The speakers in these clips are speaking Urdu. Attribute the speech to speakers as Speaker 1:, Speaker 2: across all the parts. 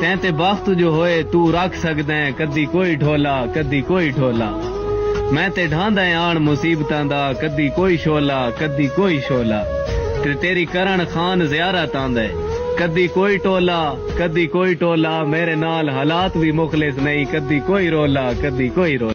Speaker 1: ਤੈਂ ਤੇ ਬਖਤ ਜੋ ਹੋਏ ਤੂੰ ਰੱਖ ਸਕਦਾ ਹੈ ਕਦੀ ਕੋਈ ਢੋਲਾ ਕਦੀ ਕੋਈ ਢੋਲਾ ਮੈਂ ਤੇ ਢਾਂਦਾ ਆਣ ਮੁਸੀਬਤਾਂ ਦਾ ਕਦੀ ਕੋਈ ਸ਼ੋਲਾ ਕਦੀ ਕੋਈ ਸ਼ੋਲਾ ਤੇ ਤੇਰੀ ਕਰਨ ਖਾਨ ਜ਼ਿਆਰਤ ਆਂਦਾ ਕਦੀ ਕੋਈ ਟੋਲਾ ਕਦੀ ਕੋਈ ਟੋਲਾ ਮੇਰੇ ਨਾਲ ਹਾਲਾਤ ਵੀ ਮੁਖਲਿਸ ਨਹੀਂ ਕਦੀ ਕੋਈ ਰੋਲਾ ਕਦੀ ਕੋਈ ਰੋਲਾ.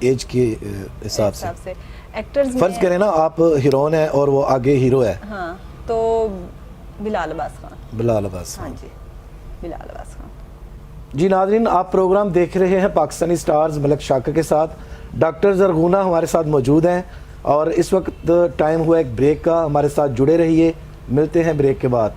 Speaker 2: ایج کے حساب سے
Speaker 3: ایکٹرز
Speaker 2: فرض کریں نا آپ ہیرون ہیں اور وہ آگے ہیرو ہے.
Speaker 3: ہاں تو بلال عباس خان.
Speaker 2: بلال عباس.
Speaker 3: ہاں جی بلال عباس خان.
Speaker 2: جی ناظرین آپ پروگرام دیکھ رہے ہیں پاکستانی سٹارز ملک شاکر کے ساتھ. ڈاکٹر زرغونہ ہمارے ساتھ موجود ہیں اور اس وقت ٹائم ہوا ایک بریک کا. ہمارے ساتھ جڑے رہیے, ملتے ہیں بریک کے بعد.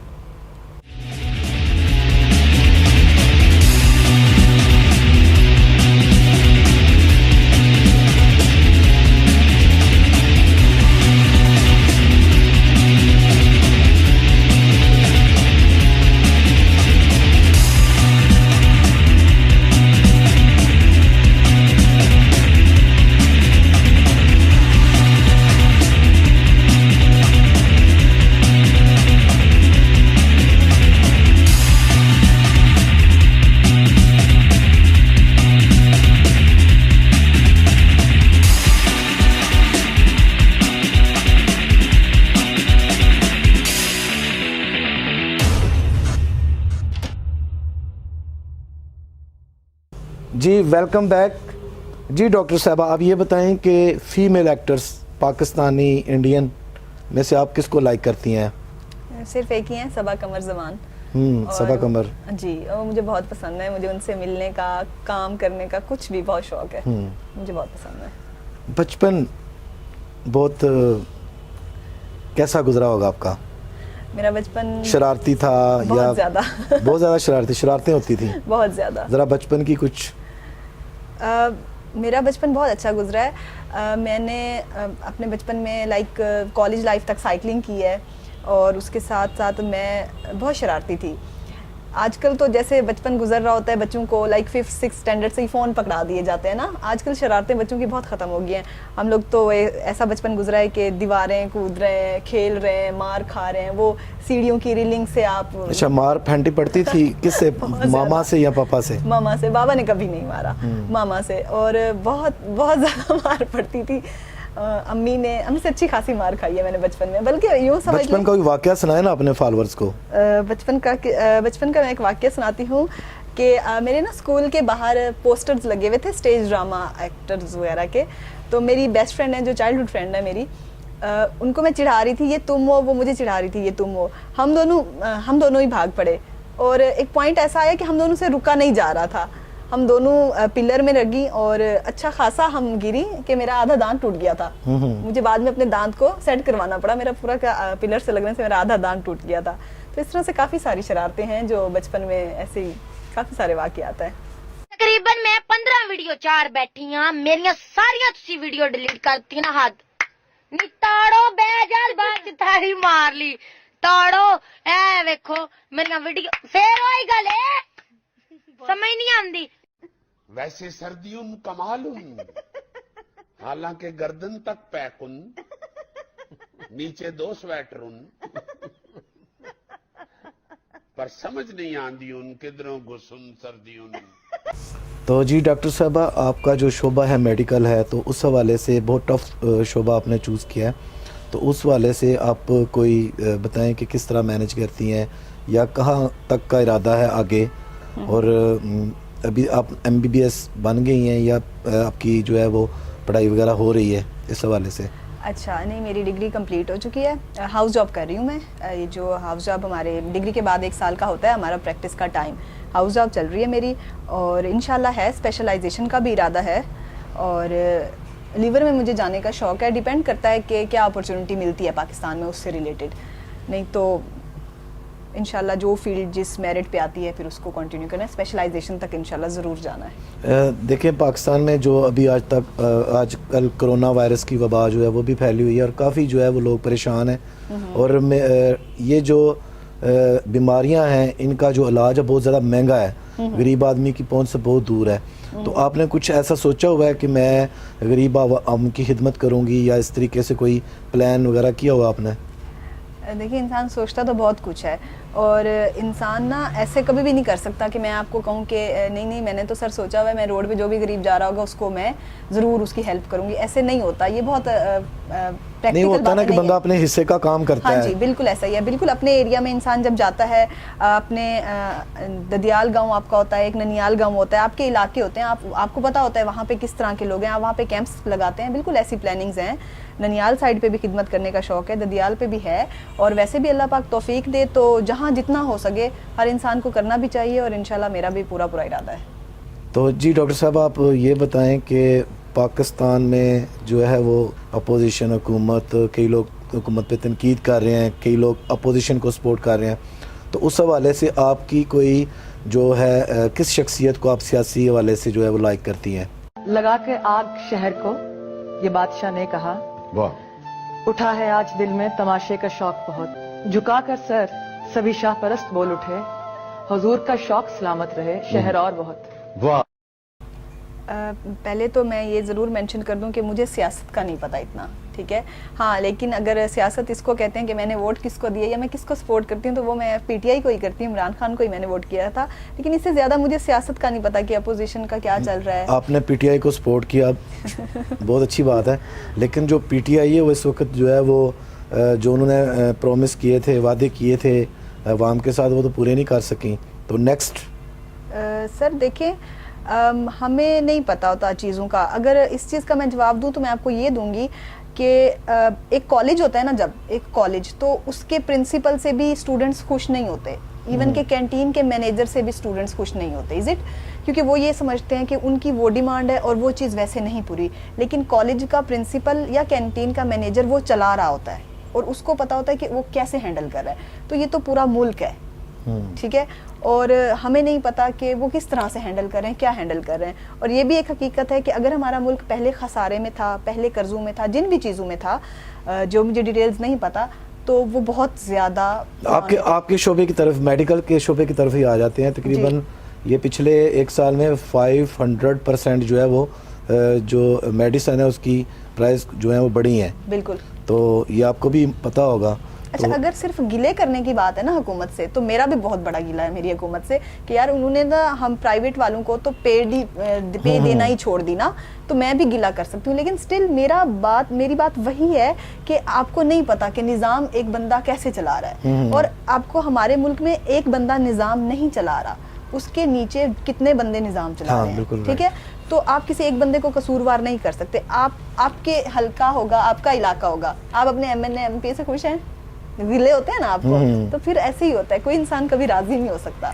Speaker 2: جی ویلکم بیک. جی ڈاکٹر صاحبہ آپ یہ بتائیں کہ فیمیل ایکٹرز پاکستانی انڈین میں سے آپ کس کو لائک کرتی ہیں؟
Speaker 3: صرف ایک ہی ہیں, صبا قمر زمان.
Speaker 2: صبا قمر.
Speaker 3: جی وہ مجھے بہت پسند ہے. مجھے ان سے ملنے کا, کام کرنے کا, کچھ بھی بہت شوق ہے. مجھے بہت پسند ہے.
Speaker 2: بچپن بہت کیسا گزرا ہوگا آپ کا؟
Speaker 3: میرا بچپن
Speaker 2: شرارتی تھا یا
Speaker 3: بہت زیادہ
Speaker 2: بہت زیادہ شرارتیں ہوتی تھیں؟
Speaker 3: بہت زیادہ.
Speaker 2: ذرا بچپن کی کچھ.
Speaker 3: میرا بچپن بہت اچھا گزرا ہے. میں نے اپنے بچپن میں لائک کالج لائف تک سائیکلنگ کی ہے اور اس کے ساتھ ساتھ میں بہت شرارتی تھی. آج کل تو جیسے بچپن گزر رہا ہوتا ہے بچوں کو لائک 5th 6th اسٹینڈرڈ سے ہی فون پکڑا دیے جاتے ہیں نا. آج کل شرارتیں بچوں کی بہت ختم ہو گئی ہیں. ہم لوگ تو ایسا بچپن گزرا ہے کہ دیواریں کود رہے ہیں, کھیل رہے ہیں, مار کھا رہے ہیں. وہ سیڑھیوں کی ریلنگ سے آپ.
Speaker 2: اچھا مار پھینٹی پڑتی تھی کس سے؟ ماما سے یا پاپا سے؟
Speaker 3: ماما سے. بابا نے کبھی نہیں مارا, ماما سے. اور بہت بہت زیادہ مار پڑتی تھی. امی سے اچھی خاصی مار کھائی ہے میں نے بچپن میں. بلکہ یوں سمجھ
Speaker 2: بچپن کا کوئی واقعہ سنائے نا اپنے فالورز کو.
Speaker 3: بچپن کا میں ایک واقعہ سناتی ہوں کہ میرے نا اسکول کے باہر پوسٹرز لگے ہوئے تھے اسٹیج ڈرامہ ایکٹرز وغیرہ کے. تو میری بیسٹ فرینڈ ہے جو چائلڈ ہوڈ فرینڈ ہے میری, ان کو میں چڑھا رہی تھی یہ تم ہو, وہ مجھے چڑھا رہی تھی یہ تم ہو. ہم دونوں ہی بھاگ پڑے اور ایک پوائنٹ ایسا آیا کہ ہم دونوں سے رکا نہیں جا رہا تھا. ہم دونوں پلر میں لگی اور اچھا خاصا ہم گری کہ میرا آدھا دانت ٹوٹ گیا تھا. مجھے بعد میں اپنے دانت کو سیٹ کروانا پڑا. میرا پورا پلر سے لگنے سے میرا آدھا دانت ٹوٹ گیا تھا. تو اس طرح سے کافی ساری شرارتیں ہیں جو بچپن میں ایسے ہی کافی سارے واقعات ہیں.
Speaker 4: تقریباً میں 15 ویڈیو 4 بیٹھی ہاں. میری ساری تسی ویڈیو ڈیلیٹ کرتی نا حد نی تاڑو بے جال بات تاری مار لی تاڑو. اے ویکھو میری ویڈیو پھر ہوئی گل سمجھ نہیں آندی.
Speaker 5: ویسے سردیوں کمالن حالانکہ گردن تک پیکن نیچے 2 سویٹرن پر سمجھ نہیں آندی ان کدھروں گسن سردیوں.
Speaker 2: تو جی ڈاکٹر صاحبہ آپ کا جو شعبہ ہے میڈیکل ہے تو اس حوالے سے بہت ٹف شعبہ آپ نے چوز کیا ہے. تو اس حوالے سے آپ کوئی بتائیں کہ کس طرح مینج کرتی ہیں یا کہاں تک کا ارادہ ہے آگے, اور ابھی آپ MBBS بن گئی ہیں یا آپ کی جو ہے وہ پڑھائی وغیرہ ہو رہی ہے اس حوالے سے؟
Speaker 3: اچھا نہیں, میری ڈگری کمپلیٹ ہو چکی ہے. ہاؤس جاب کر رہی ہوں میں. یہ جو ہاؤس جاب ہمارے ڈگری کے بعد 1 سال کا ہوتا ہے ہمارا پریکٹس کا ٹائم. ہاؤس جاب چل رہی ہے میری اور انشاءاللہ ہے اسپیشلائزیشن کا بھی ارادہ ہے. اور لیور میں مجھے جانے کا شوق ہے. ڈیپینڈ کرتا ہے کہ کیا اپرچونٹی ملتی ہے پاکستان میں اس سے ریلیٹڈ. نہیں تو انشاءاللہ جو فیلڈ جس میرٹ پہ آتی ہے پھر اس کو کنٹینیو کرنا ہے. اسپیشلائزیشن تک انشاءاللہ ضرور جانا ہے.
Speaker 2: دیکھیں پاکستان میں جو ابھی آج کل کرونا وائرس کی وبا جو ہے وہ بھی پھیلی ہوئی ہے اور کافی جو ہے وہ لوگ پریشان ہیں. اور یہ جو بیماریاں ہیں ان کا جو علاج ہے بہت زیادہ مہنگا ہے, غریب آدمی کی پہنچ سے بہت دور ہے. تو آپ نے کچھ ایسا سوچا ہوا ہے کہ میں غریب عوام کی خدمت کروں گی یا اس طریقے سے کوئی پلان وغیرہ کیا ہوا آپ نے؟
Speaker 3: دیکھیے انسان سوچتا تو بہت کچھ ہے اور انسان نا ایسے کبھی بھی نہیں کر سکتا کہ میں آپ کو کہوں کہ نہیں میں نے تو سر سوچا ہوا ہے میں روڈ پہ جو بھی غریب جا رہا ہوگا اس کو میں ضرور اس کی ہیلپ کروں گی. ایسے نہیں ہوتا, یہ بہت
Speaker 2: نہیں ہوتا نا کہ بندہ اپنے حصے کا کام کرتا ہے.
Speaker 3: ہاں جی بالکل ایسا ہی ہے. بالکل اپنے ایریا میں انسان جب جاتا ہے, اپنے ددیال گاؤں آپ کا ہوتا ہے, ایک ننیال گاؤں ہوتا ہے, آپ کے علاقے ہوتے ہیں, آپ کو پتا ہوتا ہے وہاں پہ کس طرح کے لوگ ہیں, آپ وہاں پہ کیمپس لگاتے ہیں. بالکل ایسی پلاننگز ہیں. ننیال سائڈ پہ بھی خدمت کرنے کا شوق ہے, ددیال پہ بھی ہے, اور ویسے بھی اللہ پاک توفیق دے تو جہاں جتنا ہو سکے ہر انسان کو کرنا بھی چاہیے, اور انشاءاللہ میرا بھی پورا ارادہ ہے.
Speaker 2: تو جی ڈاکٹر صاحب آپ یہ بتائیں کہ پاکستان میں جو ہے وہ اپوزیشن حکومت, کئی لوگ حکومت پہ تنقید کر رہے ہیں, کئی لوگ اپوزیشن کو سپورٹ کر رہے ہیں, تو اس حوالے سے آپ کی کوئی جو ہے کس شخصیت کو آپ سیاسی حوالے سے جو ہے وہ لائک کرتی ہیں؟
Speaker 6: لگا کے آگ شہر کو یہ بادشاہ نے کہا, اٹھا ہے آج دل میں تماشے کا شوق بہت, جھکا کر سر سبھی شاہ پرست بول اٹھے, حضور کا شوق سلامت رہے شہر اور بہت.
Speaker 3: پہلے تو میں یہ ضرور مینشن کر دوں کہ مجھے سیاست کا نہیں پتا اتنا, ٹھیک ہے, ہاں لیکن اگر سیاست اس کو کہتے ہیں کہ میں نے ووٹ کس کو دیا یا میں کس کو سپورٹ کرتی ہوں, تو وہ میں پی ٹی آئی کو ہی کرتی ہوں, عمران خان کو ہی میں نے ووٹ کیا تھا. لیکن اس سے زیادہ مجھے سیاست کا نہیں پتا کہ اپوزیشن کا کیا چل رہا ہے.
Speaker 2: آپ نے پی ٹی آئی کو سپورٹ کیا, بہت اچھی بات ہے, لیکن جو پی ٹی آئی ہے وہ اس وقت جو ہے وہ جو انہوں نے پرومس کیے تھے, وعدے کیے تھے عوام کے ساتھ, وہ تو پورے نہیں کر سکیں. تو نیکسٹ
Speaker 3: سر دیکھیں, ہمیں نہیں پتا ہوتا چیزوں کا. اگر اس چیز کا میں جواب دوں تو میں آپ کو یہ دوں گی کہ ایک کالج ہوتا ہے نا, جب ایک کالج, تو اس کے پرنسپل سے بھی اسٹوڈنٹس خوش نہیں ہوتے, ایون کہ کینٹین کے مینیجر سے بھی اسٹوڈنٹس خوش نہیں ہوتے. Is it? کیونکہ وہ یہ سمجھتے ہیں کہ ان کی وہ ڈیمانڈ ہے اور وہ چیز ویسے نہیں پوری. لیکن کالج کا پرنسپل یا کینٹین کا مینیجر وہ چلا رہا ہوتا ہے, اور اس کو پتا ہوتا ہے کہ وہ کیسے ہینڈل کر رہا ہے. تو یہ تو پورا ملک ہے, ٹھیک ہے, اور ہمیں نہیں پتا کہ وہ کس طرح سے ہینڈل کر رہے ہیں, کیا ہینڈل کر رہے ہیں. اور یہ بھی ایک حقیقت ہے کہ اگر ہمارا ملک پہلے خسارے میں تھا, پہلے قرضوں میں تھا, جن بھی چیزوں میں تھا, جو مجھے ڈیٹیلز نہیں پتا, تو وہ بہت زیادہ
Speaker 2: آپ کے شعبے کی طرف, میڈیکل کے شعبے کی طرف ہی آ جاتے ہیں. تقریباً یہ پچھلے ایک سال میں 500% جو ہے وہ جو میڈیسن ہے اس کی پرائز جو ہے وہ بڑھی ہیں.
Speaker 3: بالکل.
Speaker 2: تو یہ آپ کو بھی پتا ہوگا.
Speaker 3: اچھا, اگر صرف گلے کرنے کی بات ہے نا حکومت سے, تو میرا بھی بہت بڑا گلہ ہے میری حکومت سے کہ یار انہوں نے نا ہم پرائیویٹ والوں کو تو پے دینا ہی چھوڑ دی نا, تو میں بھی گلہ کر سکتی ہوں. لیکن سٹل میری بات وہی ہے کہ آپ کو نہیں پتا کہ نظام ایک بندہ کیسے چلا رہا ہے, اور آپ کو ہمارے ملک میں ایک بندہ نظام نہیں چلا رہا, اس کے نیچے کتنے بندے نظام چلا رہے ہیں, ٹھیک ہے. تو آپ کسی ایک بندے کو قصوروار نہیں کر سکتے. آپ کے حلقہ ہوگا, آپ کا علاقہ ہوگا, آپ اپنے M N A M P سے خوش ہیں, گلے ہوتے ہیں نا آپ کو, تو پھر ایسے ہی ہوتا ہے. کوئی انسان کبھی راضی نہیں ہو سکتا,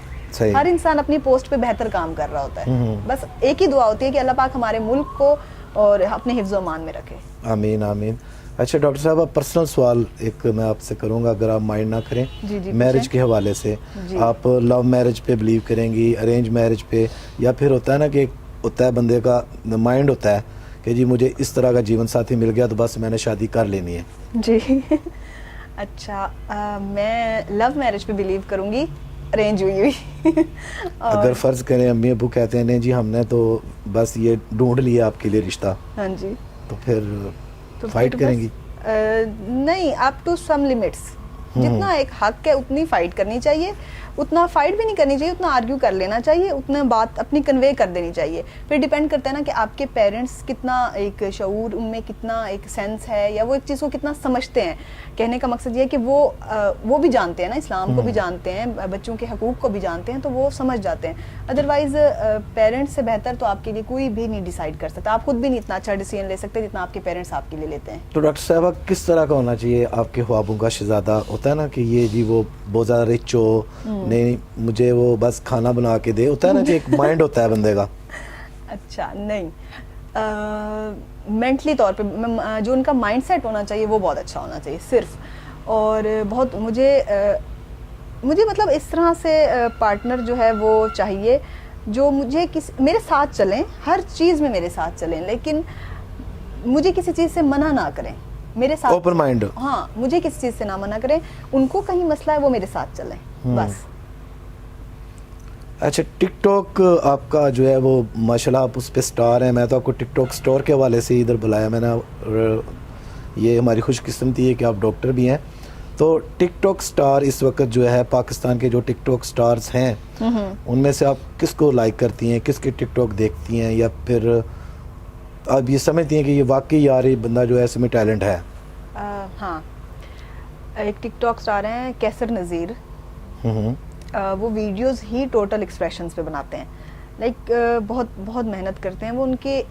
Speaker 3: ہر انسان اپنی پوسٹ پہ بہتر کام کر رہا ہوتا ہے. بس ایک ہی دعا ہوتی ہے کہ اللہ پاک ہمارے ملک کو اور اپنے حفظ و امان میں رکھے.
Speaker 2: آمین آمین. اچھا ڈاکٹر صاحب, آپ پرسنل سوال ایک میں آپ سے کروں گا, اگر آپ مائنڈ نہ کریں. میرج کے حوالے سے آپ لو میرج پہ بلیو کریں گی, ارینج میرج پہ, یا پھر ہوتا ہے نا کہ ہوتا ہے بندے کا مائنڈ ہوتا ہے کہ جی مجھے اس طرح کا جیون ساتھی مل گیا تو بس میں نے شادی کر لینی ہے؟
Speaker 3: جی اچھا, میں لو میرج پہ بلیو کروں گی, ارینج ہوئی.
Speaker 2: اگر فرض کریں امی ابو کہتے ہیں نہیں جی ہم نے تو بس یہ ڈھونڈ لیا آپ کے لیے رشتہ,
Speaker 3: ہاں جی,
Speaker 2: تو پھر فائٹ کریں گی؟
Speaker 3: نہیں, اپ ٹو سم لمٹس. جتنا ایک حق ہے اتنی فائٹ کرنی چاہیے, اتنا فائٹ بھی نہیں کرنی چاہیے, اتنا آرگیو کر لینا چاہیے, اتنا بات اپنی کنوے کر دینی چاہیے. پھر ڈیپینڈ کرتا ہے نا کہ آپ کے پیرنٹس کتنا ایک شعور, ان میں کتنا ایک سینس ہے, یا وہ ایک چیز کو کتنا سمجھتے ہیں. کہنے کا مقصد یہ ہے کہ وہ بھی جانتے ہیں نا, اسلام کو بھی جانتے ہیں, بچوں کے حقوق کو بھی جانتے ہیں, تو وہ سمجھ جاتے ہیں. ادروائز پیرنٹس سے بہتر تو آپ کے لیے کوئی بھی نہیں ڈیسائیڈ کر سکتا. آپ خود بھی نہیں اتنا اچھا ڈیسیژن لے سکتے جتنا آپ کے پیرنٹس آپ کے لیے لیتے ہیں.
Speaker 2: تو ڈاکٹر صاحبہ کس طرح کا ہونا چاہیے آپ کے خوابوں کا شہزادہ؟ ہوتا ہے نا کہ یہ جی وہ بہت زیادہ رچ ہو, نہیں مجھے وہ بس کھانا بنا کے دے, ہوتا ہے نا کہ ایک مائنڈ ہوتا ہے بندے کا.
Speaker 3: اچھا, نہیں, مینٹلی طور پہ جو ان کا مائنڈ سیٹ ہونا چاہیے وہ بہت اچھا ہونا چاہیے صرف. اور بہت مجھے مطلب اس طرح سے پارٹنر جو ہے وہ چاہیے جو مجھے میرے ساتھ چلیں, ہر چیز میں میرے ساتھ چلیں, لیکن مجھے کسی چیز سے منع نہ کریں, میرے ساتھ
Speaker 2: اوپن مائنڈ.
Speaker 3: ہاں, مجھے کسی چیز سے نہ منع کریں, ان کو کہیں مسئلہ ہے وہ میرے ساتھ چلیں بس.
Speaker 2: اچھا, ٹک ٹاک آپ کا جو ہے وہ ماشاءاللہ آپ اس پہ سٹار ہیں. میں تو آپ کو ٹک ٹاک سٹور کے حوالے سے ادھر بلایا میں نے. یہ ہماری خوش قسمتی ہے کہ آپ ڈاکٹر بھی ہیں, تو ٹک ٹاک سٹار اس وقت جو ہے پاکستان کے جو ٹک ٹاک سٹارز ہیں ان میں سے آپ کس کو لائک کرتی ہیں, کس کے ٹک ٹاک دیکھتی ہیں, یا پھر آپ یہ سمجھتی ہیں کہ یہ واقعی یار یہ بندہ جو ہے اس میں ٹیلنٹ ہے؟
Speaker 3: ہاں, ایک ٹک ٹاک سٹار ہیں کیسر نذیر, وہ ویڈیوز ہی ٹوٹل ایکسپریشنز پہ بناتے ہیں, لائک بہت بہت محنت کرتے ہیں وہ. ان کے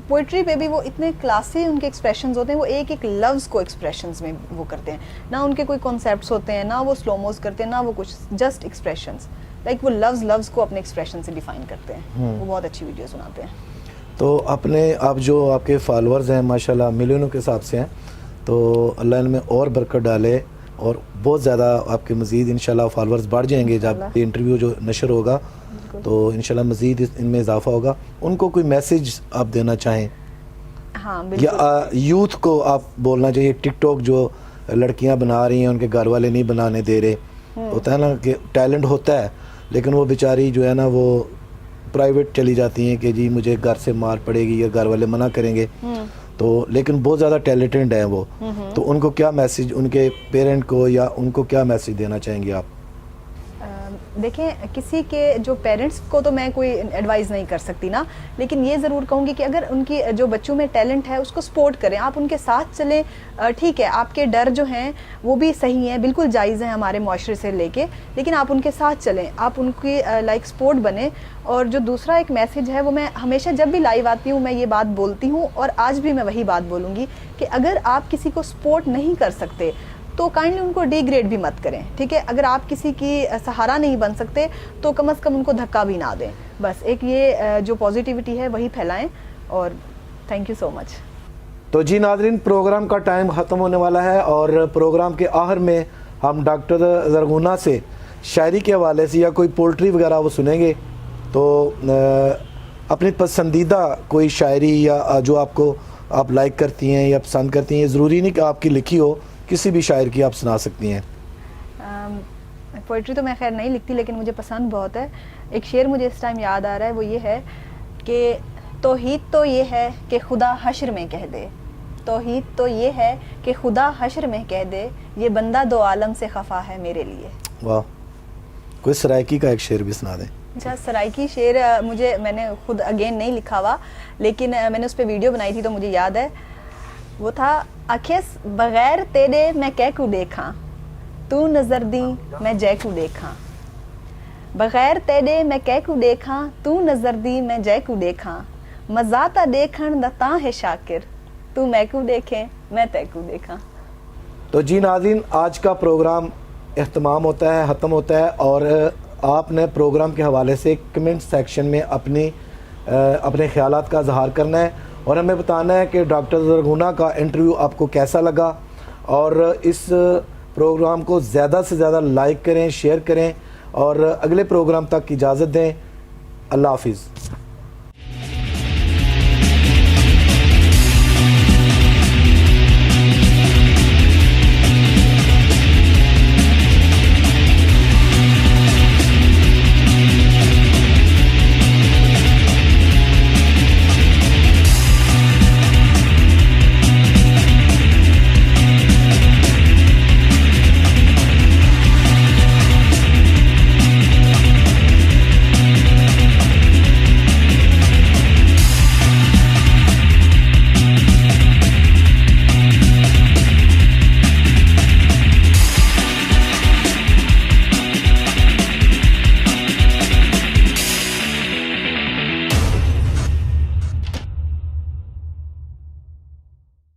Speaker 3: پوئٹری پہ بھی وہ اتنے کلاسی ان کے ایکسپریشنز ہوتے ہیں, وہ ایک ایک لفظ کو ایکسپریشنز میں وہ کرتے ہیں, نہ ان کے کوئی کانسیپٹس ہوتے ہیں, نہ وہ سلوموز کرتے ہیں, نہ وہ کچھ, جسٹ ایکسپریشنز, لائک وہ لفظ کو اپنے ایکسپریشن سے ڈیفائن کرتے ہیں. وہ بہت اچھی ویڈیوز بناتے ہیں.
Speaker 2: تو آپ جو آپ کے فالورز ہیں ماشاءاللہ ملینوں کے حساب سے ہیں, تو اللہ ان میں اور برکت ڈالے اور بہت زیادہ آپ کے مزید انشاءاللہ فالورز بڑھ جائیں گے. جب یہ انٹرویو جو نشر ہوگا تو انشاءاللہ مزید ان میں اضافہ ہوگا. ان کو کوئی میسیج آپ دینا چاہیں؟
Speaker 3: ہاں
Speaker 2: یا یوتھ کو آپ بولنا چاہیے, ٹک ٹاک جو لڑکیاں بنا رہی ہیں ان کے گھر والے نہیں بنانے دے رہے, ہوتا ہے نا کہ ٹیلنٹ ہوتا ہے لیکن وہ بیچاری جو ہے نا وہ پرائیویٹ چلی جاتی ہیں کہ جی مجھے گھر سے مار پڑے گی یا گھر والے منع کریں گے, تو لیکن بہت زیادہ ٹیلنٹڈ ہیں وہ, تو ان کو کیا میسیج, ان کے پیرنٹ کو یا ان کو کیا میسیج دینا چاہیں گے آپ؟
Speaker 3: دیکھیں, کسی کے جو پیرنٹس کو تو میں کوئی ایڈوائز نہیں کر سکتی نا, لیکن یہ ضرور کہوں گی کہ اگر ان کی جو بچوں میں ٹیلنٹ ہے اس کو سپورٹ کریں, آپ ان کے ساتھ چلیں. ٹھیک ہے آپ کے ڈر جو ہیں وہ بھی صحیح ہیں, بالکل جائز ہیں ہمارے معاشرے سے لے کے, لیکن آپ ان کے ساتھ چلیں, آپ ان کی لائک سپورٹ بنیں. اور جو دوسرا ایک میسیج ہے وہ میں ہمیشہ جب بھی لائیو آتی ہوں میں یہ بات بولتی ہوں, اور آج بھی میں وہی بات بولوں گی کہ اگر آپ کسی کو سپورٹ نہیں کر سکتے تو کائنڈلی ان کو ڈی گریڈ بھی مت کریں. ٹھیک ہے, اگر آپ کسی کی سہارا نہیں بن سکتے تو کم از کم ان کو دھکا بھی نہ دیں. بس ایک یہ جو پازیٹیوٹی ہے وہی پھیلائیں. اور تھینک یو سو مچ.
Speaker 2: تو جی ناظرین, پروگرام کا ٹائم ختم ہونے والا ہے اور پروگرام کے آخر میں ہم ڈاکٹر زرغونہ سے شاعری کے حوالے سے یا کوئی پولٹری وغیرہ وہ سنیں گے. تو اپنی پسندیدہ کوئی شاعری یا جو آپ لائک کرتی ہیں یا پسند کرتی ہیں, یہ ضروری نہیں کہ آپ کی لکھی ہو, کسی بھی شاعر کی آپ سنا سکتی ہیں.
Speaker 3: پوئٹری تو میں خیر نہیں لکھتی لیکن مجھے پسند بہت ہے. ایک شعر مجھے اس ٹائم یاد آ رہا ہے, وہ یہ ہے کہ توحید تو یہ ہے کہ خدا حشر میں کہہ دے, توحید تو یہ ہے کہ خدا حشر میں کہہ دے, یہ بندہ دو عالم سے خفا ہے میرے لیے. واہ,
Speaker 2: کوئی سرائکی کا ایک شعر بھی سنا دیں.
Speaker 3: اچھا, سرائکی شعر میں نے خود اگین نہیں لکھا ہوا, لیکن میں نے اس پہ ویڈیو بنائی تھی تو مجھے یاد ہے. وہ تھا, اکھس بغیر تیرے میں کہہ کو دیکھاں, تو نظر دی میں جے کو دیکھاں, بغیر تیرے میں کہہ کو دیکھاں, تو نظر دی میں جے کو دیکھاں, مزہ تا دیکھن دا تاں ہے شاکر, تو میں کو دیکھیں میں تے کو دیکھاں.
Speaker 2: تو جی ناظرین, آج کا پروگرام اختتام ہوتا ہے, ختم ہوتا ہے, اور آپ نے پروگرام کے حوالے سے کمنٹ سیکشن میں اپنے خیالات کا اظہار کرنا ہے اور ہمیں بتانا ہے کہ ڈاکٹر زرغونہ کا انٹرویو آپ کو کیسا لگا, اور اس پروگرام کو زیادہ سے زیادہ لائک کریں, شیئر کریں, اور اگلے پروگرام تک اجازت دیں. اللہ حافظ.